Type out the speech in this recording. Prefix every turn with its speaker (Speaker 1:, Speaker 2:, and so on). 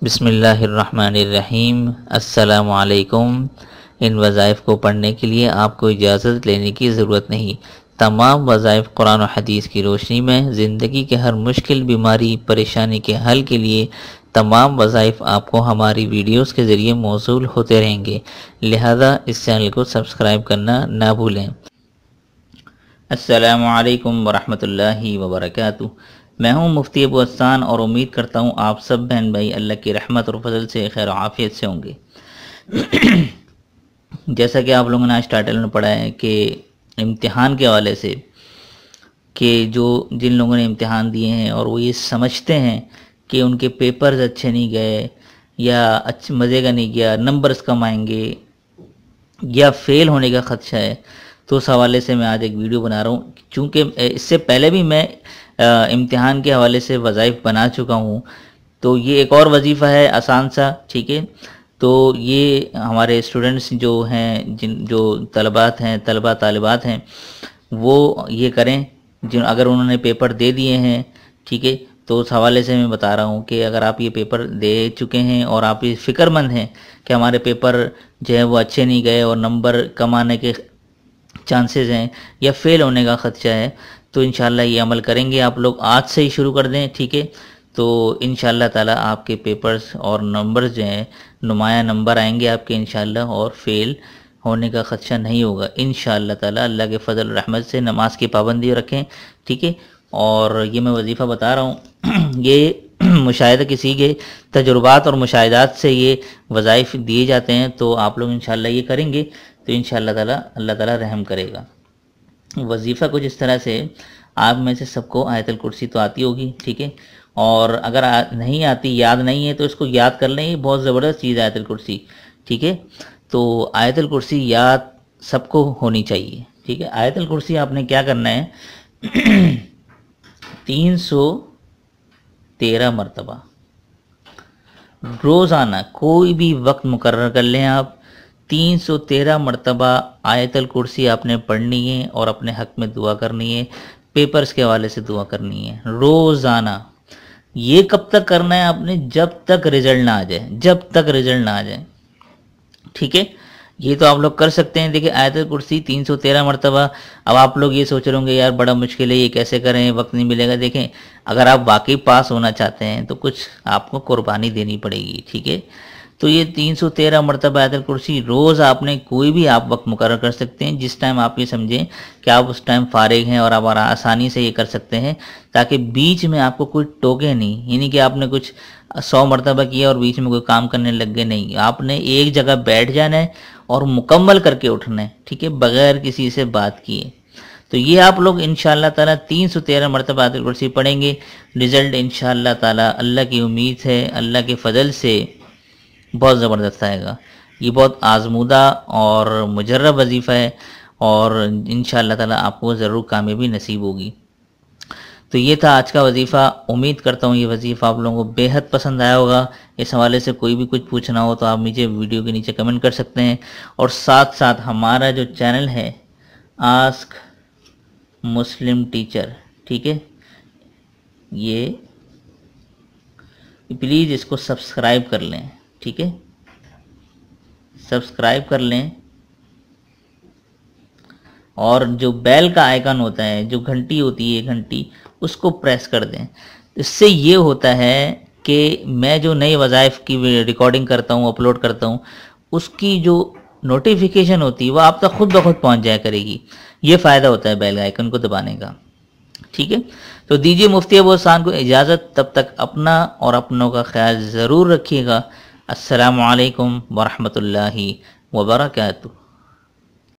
Speaker 1: بسم اللہ الرحمن الرحیم۔ السلام علیکم۔ ان وظائف کو پڑھنے کے لیے آپ کو اجازت لینے کی ضرورت نہیں۔ تمام وظائف قرآن و حدیث کی روشنی میں زندگی کے ہر مشکل، بیماری، پریشانی کے حل کے لیے تمام وظائف آپ کو ہماری ویڈیوز کے ذریعے موصول ہوتے رہیں گے، لہذا اس چینل کو سبسکرائب کرنا نہ بھولیں۔ السلام علیکم ورحمۃ اللہ وبرکاتہ۔ میں ہوں مفتی ابو احسان اور امید کرتا ہوں آپ سب بہن بھائی اللہ کی رحمت اور فضل سے خیر و عافیت سے ہوں گے۔ جیسا کہ آپ لوگوں نے آج ٹائٹل میں پڑھا ہے کہ امتحان کے حوالے سے، کہ جن لوگوں نے امتحان دیے ہیں اور وہ یہ سمجھتے ہیں کہ ان کے پیپرز اچھے نہیں گئے یا مزے کا نہیں گیا، نمبرز کم آئیں گے یا فیل ہونے کا خدشہ ہے، تو اس حوالے سے میں آج ایک ویڈیو بنا رہا ہوں۔ چونکہ اس سے پہلے بھی میں امتحان کے حوالے سے وظائف بنا چکا ہوں، تو یہ ایک اور وظیفہ ہے آسان سا، ٹھیک ہے۔ تو یہ ہمارے اسٹوڈنٹس جو ہیں، جو طلبہ طالبات ہیں، وہ یہ کریں اگر انہوں نے پیپر دے دیے ہیں، ٹھیک ہے۔ تو اس حوالے سے میں بتا رہا ہوں کہ اگر آپ یہ پیپر دے چکے ہیں اور آپ یہ فکر مند ہیں کہ ہمارے پیپر جو ہے وہ اچھے نہیں گئے اور نمبر کم آنے کے چانسز ہیں یا فیل ہونے کا خدشہ ہے، تو انشاءاللہ یہ عمل کریں گے آپ لوگ، آج سے ہی شروع کر دیں، ٹھیک ہے۔ تو انشاءاللہ تعالیٰ آپ کے پیپرز اور نمبرز جو ہیں، نمایاں نمبر آئیں گے آپ کے انشاءاللہ، اور فیل ہونے کا خدشہ نہیں ہوگا انشاءاللہ تعالیٰ۔ اللہ کے فضل و رحمت سے نماز کی پابندی رکھیں، ٹھیک ہے۔ اور یہ میں وظیفہ بتا رہا ہوں، یہ مشاہدہ کسی کے تجربات اور مشاہدات سے یہ وظائف دیے جاتے ہیں، تو آپ لوگ انشاءاللہ یہ کریں گے تو انشاءاللہ تعالیٰ اللہ تعالیٰ رحم کرے گا۔ وظیفہ کچھ اس طرح سے، آپ میں سے سب کو آیت الکرسی تو آتی ہوگی، ٹھیک ہے، اور اگر نہیں آتی، یاد نہیں ہے، تو اس کو یاد کر لیں، یہ بہت زبردست چیز ہے آیت الکرسی، ٹھیک ہے۔ تو آیت الکرسی یاد سب کو ہونی چاہیے، ٹھیک ہے۔ آیت الکرسی آپ نے کیا کرنا ہے 313 مرتبہ روزانہ، کوئی بھی وقت مقرر کر لیں آپ، 313 مرتبہ آیت الکرسی آپ نے پڑھنی ہے اور اپنے حق میں دعا کرنی ہے، پیپرز کے حوالے سے دعا کرنی ہے روزانہ۔ یہ کب تک کرنا ہے آپ نے؟ جب تک رزلٹ نہ آ جائے، جب تک رزلٹ نہ آ جائے، ٹھیک ہے۔ یہ تو آپ لوگ کر سکتے ہیں۔ دیکھیں آیت الکرسی 313 مرتبہ، اب آپ لوگ یہ سوچ رہے ہوں گے یار بڑا مشکل ہے، یہ کیسے کریں، وقت نہیں ملے گا۔ دیکھیں اگر آپ واقعی پاس ہونا چاہتے ہیں تو کچھ آپ کو قربانی دینی پڑے گی، ٹھیک ہے۔ تو یہ 313 مرتبہ آیت الکرسی روز آپ نے کوئی بھی آپ وقت مقرر کر سکتے ہیں، جس ٹائم آپ یہ سمجھیں کہ آپ اس ٹائم فارغ ہیں اور آپ آسانی سے یہ کر سکتے ہیں، تاکہ بیچ میں آپ کو کوئی ٹوکے نہیں، یعنی کہ آپ نے کچھ 100 مرتبہ کیا اور بیچ میں کوئی کام کرنے لگ گئے، نہیں، آپ نے ایک جگہ بیٹھ جانا ہے اور مکمل کر کے اٹھنا ہے، ٹھیک ہے، بغیر کسی سے بات کیے۔ تو یہ آپ لوگ انشاءاللہ تعالیٰ 313 مرتبہ آیت الکرسی پڑھیں گے، رزلٹ انشاءاللہ تعالیٰ اللہ کی امید ہے، اللہ کے فضل سے بہت زبردست آئے گا۔ یہ بہت آزمودہ اور مجرب وظیفہ ہے، اور انشاءاللہ تعالیٰ آپ کو ضرور کامیابی نصیب ہوگی۔ تو یہ تھا آج کا وظیفہ، امید کرتا ہوں یہ وظیفہ آپ لوگوں کو بے حد پسند آیا ہوگا۔ اس حوالے سے کوئی بھی کچھ پوچھنا ہو تو آپ مجھے ویڈیو کے نیچے کمنٹ کر سکتے ہیں، اور ساتھ ساتھ ہمارا جو چینل ہے آسک مسلم ٹیچر، ٹھیک ہے، یہ پلیز اس کو سبسکرائب کر لیں، ٹھیک ہے، سبسکرائب کر لیں، اور جو بیل کا آئیکن ہوتا ہے، جو گھنٹی ہوتی ہے گھنٹی، اس کو پریس کر دیں۔ اس سے یہ ہوتا ہے کہ میں جو نئے وظائف کی ریکارڈنگ کرتا ہوں، اپلوڈ کرتا ہوں، اس کی جو نوٹیفیکیشن ہوتی ہے وہ آپ تک خود بخود پہنچ جایا کرے گی۔ یہ فائدہ ہوتا ہے بیل آئیکن کو دبانے کا، ٹھیک ہے۔ تو دیجیے مفتی ابو احسان کو اجازت، تب تک اپنا اور اپنوں کا خیال ضرور رکھیے گا۔ السلام علیکم ورحمۃ اللہ وبرکاتہ۔